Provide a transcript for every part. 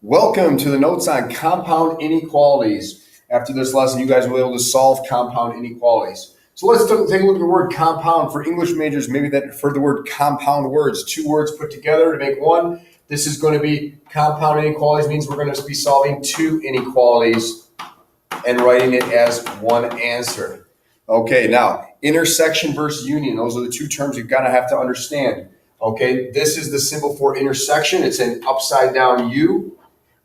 Welcome to the notes on compound inequalities. After this lesson, you guys will be able to solve compound inequalities. So let's take a look at the word compound. For English majors, maybe that refer to the word compound words, two words put together to make one. This is going to be compound inequalities, means we're going to be solving two inequalities and writing it as one answer. Okay, now intersection versus union, those are the two terms you've got to have to understand. Okay, this is the symbol for intersection. It's an upside down U.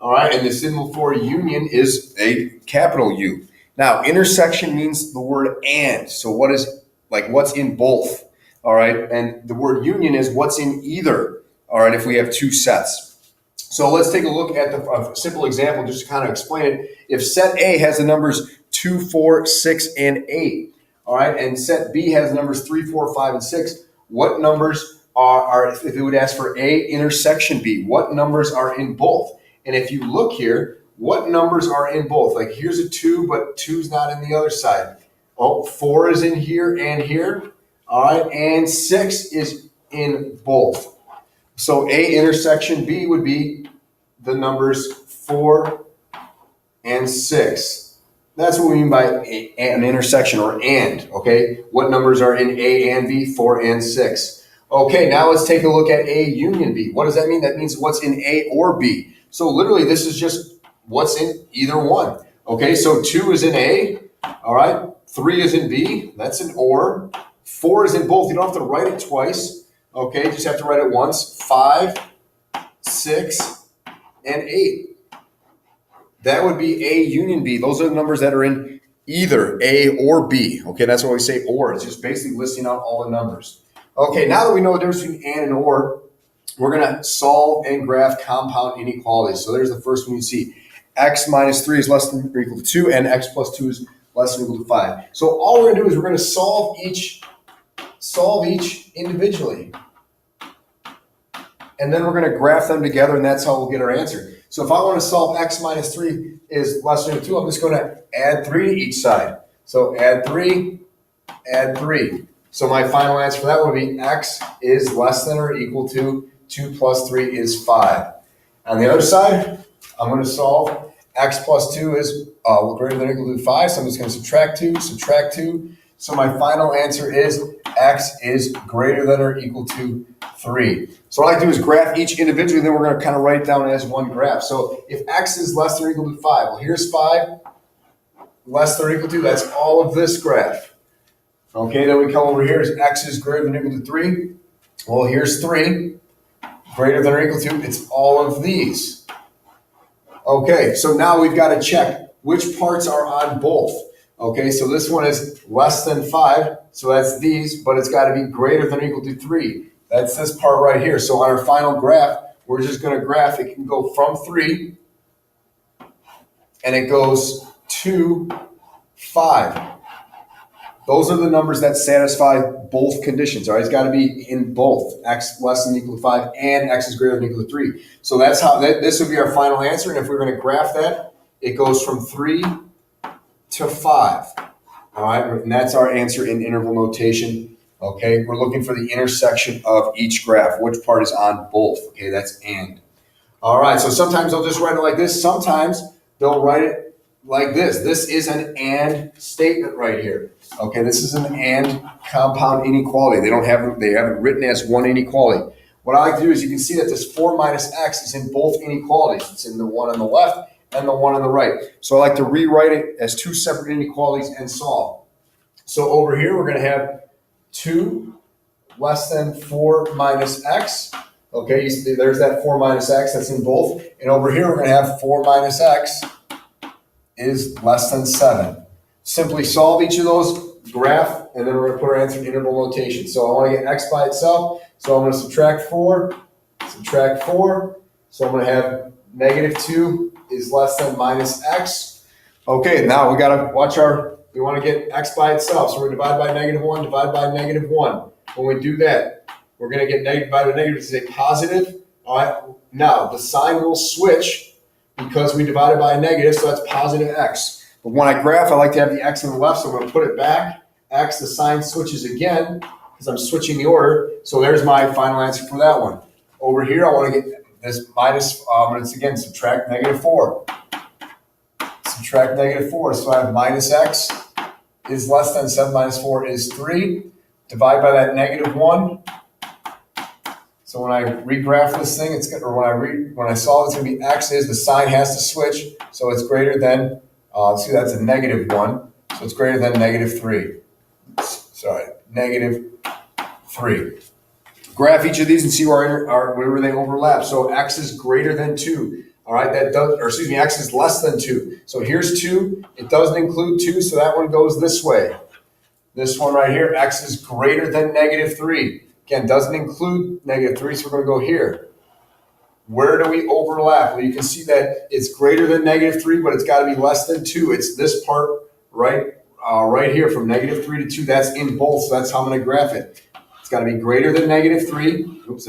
All right, and the symbol for union is a capital U. Now, intersection means the word and. So what's in both? All right, and the word union is what's in either. All right, if we have two sets. So let's take a look at a simple example just to kind of explain it. If set A has the numbers 2, 4, 6, and 8, all right, and set B has the numbers 3, 4, 5, and 6, what numbers are if it would ask for A intersection B, what numbers are in both? And if you look here, what numbers are in both? Like here's a 2, but 2's not in the other side. Oh, 4 is in here and here. All right, and 6 is in both. So A intersection B would be the numbers 4 and 6. That's what we mean by an intersection or and, okay? What numbers are in A and B? 4 and 6. Okay, now let's take a look at A union B. What does that mean? That means what's in A or B. So literally, this is just what's in either one. Okay, so 2 is in A, all right? 3 is in B, that's an or. 4 is in both. You don't have to write it twice, okay? You just have to write it once. 5, 6, and 8. That would be A union B. Those are the numbers that are in either A or B. Okay, that's why we say or. It's just basically listing out all the numbers. Okay, now that we know the difference between and or, we're going to solve and graph compound inequalities. So there's the first one you see. X minus 3 is less than or equal to 2, and x plus 2 is less than or equal to 5. So all we're going to do is we're going to solve each individually. And then we're going to graph them together, and that's how we'll get our answer. So if I want to solve x minus 3 is less than or equal to 2, I'm just going to add 3 to each side. So add 3, add 3. So my final answer for that would be x is less than or equal to 2 plus 3 is 5. On the other side, I'm going to solve x plus 2 is greater than or equal to 5. So I'm just going to subtract 2. So my final answer is x is greater than or equal to 3. So what I like to do is graph each individually, then we're going to kind of write it down as one graph. So if x is less than or equal to 5, well, here's 5, less than or equal to, that's all of this graph. Okay, then we come over here as x is greater than or equal to 3. Well, here's 3, greater than or equal to, it's all of these. Okay, so now we've got to check which parts are on both. Okay, so this one is less than 5, so that's these, but it's got to be greater than or equal to 3. That's this part right here. So on our final graph, we're just going to graph, it can go from 3, and it goes to 5. Those are the numbers that satisfy both conditions. All right, it's got to be in both x less than or equal to 5 and x is greater than or equal to 3. So that's how this would be our final answer. And if we're going to graph that, it goes from 3 to 5. All right, and that's our answer in interval notation. Okay, we're looking for the intersection of each graph. Which part is on both? Okay, that's and. All right, so sometimes they'll just write it like this. Sometimes they'll write it like this. This is an and statement right here. Okay, this is an and compound inequality. They have it written as one inequality. What I like to do is you can see that this 4 minus x is in both inequalities. It's in the one on the left and the one on the right. So I like to rewrite it as two separate inequalities and solve. So over here we're going to have 2 less than 4 minus x. Okay, there's that 4 minus x that's in both. And over here we're going to have 4 minus x is less than 7. Simply solve each of those, graph, and then we're going to put our answer in interval notation. So I want to get x by itself, so I'm going to subtract 4. So I'm going to have negative 2 is less than minus x. Okay, now we got to watch we want to get x by itself. So we're going to divide by negative 1, divide by negative 1. When we do that, we're going to get negative divided by negative, which is a positive. All right, now the sign will switch because we divided by a negative, so that's positive x. But when I graph, I like to have the x on the left, so I'm going to put it back. X, the sign switches again because I'm switching the order. So there's my final answer for that one. Over here, I want to get this minus, it's again, subtract -4. Subtract -4, so I have minus x is less than 7 minus 4 is 3. Divide by that -1. So when I regraph this thing, it's gonna, or when I solve, it's gonna be x is, the sign has to switch, so it's greater than, see that's a -1, so it's greater than -3. Sorry, -3. Graph each of these and see where they overlap. So x is greater than 2. All right, x is less than 2. So here's 2. It doesn't include 2, so that one goes this way. This one right here, x is greater than -3. Again, doesn't include -3, so we're going to go here. Where do we overlap? Well, you can see that it's greater than -3, but it's got to be less than 2. It's this part right here from -3 to 2. That's in both, so that's how I'm going to graph it. It's got to be greater than -3. Oops,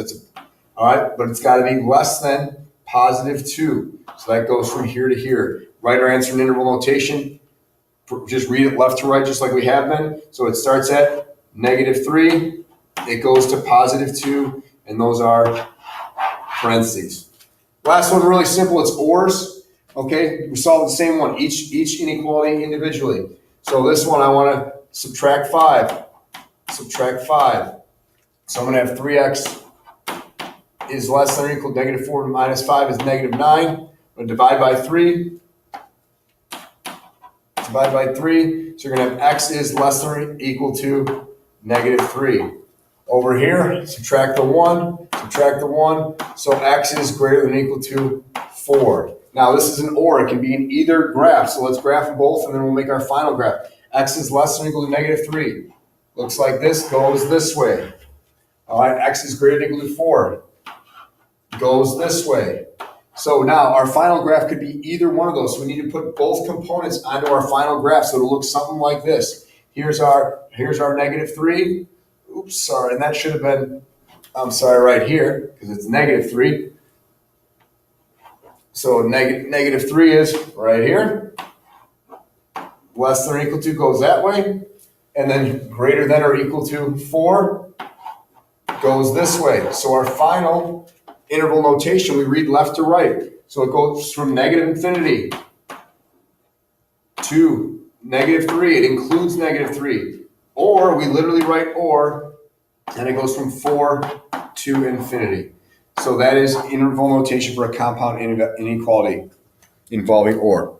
all right, but it's got to be less than +2. So that goes from here to here. Write our answer in interval notation. Just read it left to right, just like we have been. So it starts at -3. It goes to +2, and those are parentheses. Last one, really simple. It's ORs. Okay, we solve the same one, each inequality individually. So this one, I want to subtract 5. Subtract 5. So I'm going to have 3x is less than or equal to -4 minus 5 is -9. I'm going to divide by 3. Divide by 3. So you're going to have x is less than or equal to -3. Over here, subtract the 1. Subtract the 1. So x is greater than or equal to 4. Now this is an OR. It can be in either graph. So let's graph them both, and then we'll make our final graph. X is less than or equal to -3. Looks like this, goes this way. All right, x is greater than or equal to 4. Goes this way. So now our final graph could be either one of those. So we need to put both components onto our final graph so it'll look something like this. Here's our -3. Oops, sorry, and that should have been, I'm sorry, right here, because it's -3. So -3 is right here. Less than or equal to goes that way. And then greater than or equal to 4 goes this way. So our final interval notation, we read left to right. So it goes from -infinity to -3. It includes -3. Or we literally write or, and it goes from 4 to infinity. So that is interval notation for a compound inequality involving or.